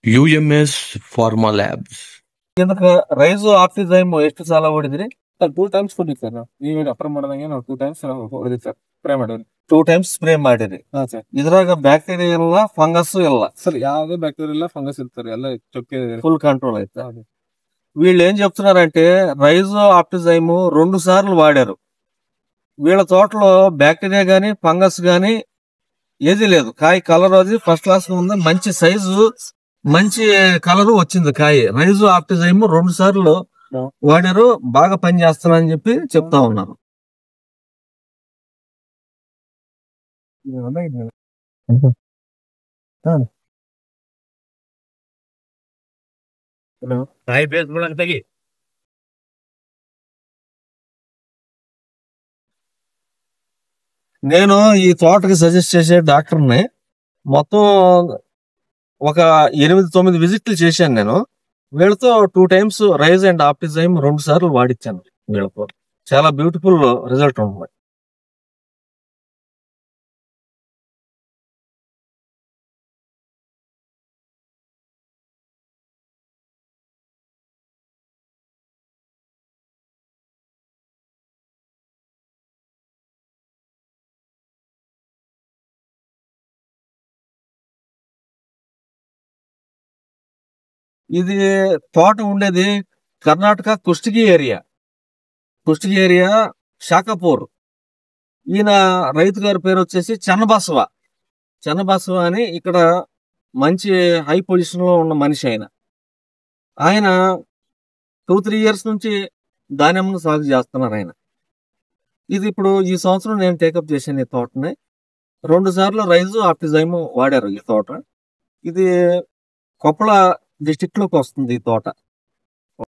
UMS Pharma Labs. ಇದಕ್ಕೆ rice ಆಫ್ಟಿಸೈಮ್ ಎಷ್ಟು ಸಾಲ ಹೊಡಿದ್ರಿ? ಸರ್ 2 ಟೈಮ್ಸ್ ಕೊಟ್ಟಿದ್ದು ಸರ್ ನಾವು. ನೀವು ಅಪ್ರೂವ್ ಮಾಡಿದಂಗೆ ನಾವು 2 ಟೈಮ್ಸ್ ಹೊಡೆದಿದ್ದು ಸರ್. ಸ್ಪ್ರೇ ಮಾಡಿದ್ವಿ. 2 ಟೈಮ್ಸ್ ಸ್ಪ್ರೇ ಮಾಡಿರಿ. ಹಾ ಸರ್. ಇದ್ರಾಗ ಬ್ಯಾಕ್ಟೀರಿಯಾ ಇಲ್ಲ, ಫಂಗಸ್ ಇಲ್ಲ, ಸರ್ ಯಾವುದೇ బ్యాక్టీరియా ಇಲ್ಲ, ఫంగస్ ಇರ್ತಾರೆ, ಎಲ್ಲ ಚೊಕ್ಕೆ ఫుల్ కంట్రోల్ అయితే. వీళ్ళు ఏం చెప్తున్నారంటే రైజ్ ఆప్టిజైమ్ 2 సార్లు వాడారు. వీళ్ళ తోటలో బ్యాక్టీరియా గానీ ఫంగస్ గానీ ఏది లేదు. కాయ కలర్ అది ఫస్ట్ క్లాస్ ఉంది, మంచి సైజు, మంచి కలర్ వచ్చింది కాయ. రైజు ఆప్టిజైమ్ 2 సార్లు వాడారు, బాగా పని చేస్తున్నారని చెప్పి చెప్తా ఉన్నారు. నేను ఈ తోటకి సజెస్ట్ చేసే డాక్టర్ని మొత్తం ఒక 8-9 విజిట్లు చేశాను నేను. వీళ్ళతో 2 టైమ్స్ రైజ్ అండ్ ఆప్టిజైమ్ 2 సార్లు వాడిచ్చాను వీళ్ళతో. చాలా బ్యూటిఫుల్ రిజల్ట్ ఉంది. ఇది తోట ఉండేది కర్ణాటక కుష్టగి ఏరియా శాఖపూర్. ఈయన రైతు గారి పేరు వచ్చేసి చెన్నబసవ అని. ఇక్కడ మంచి హై పొజిషన్ లో ఉన్న మనిషి ఆయన 2-3 ఇయర్స్ నుంచి ధాన్యం సాగు చేస్తున్నారు ఆయన. ఇది ఇప్పుడు ఈ సంవత్సరం నేను టేకప్ చేశాను ఈ తోటని. 2 సార్లు రైజు ఆప్టిజైమ్ వాడారు ఈ తోట. ఇది కొప్పళ డిస్టిక్ లోకి వస్తుంది ఈ తోట.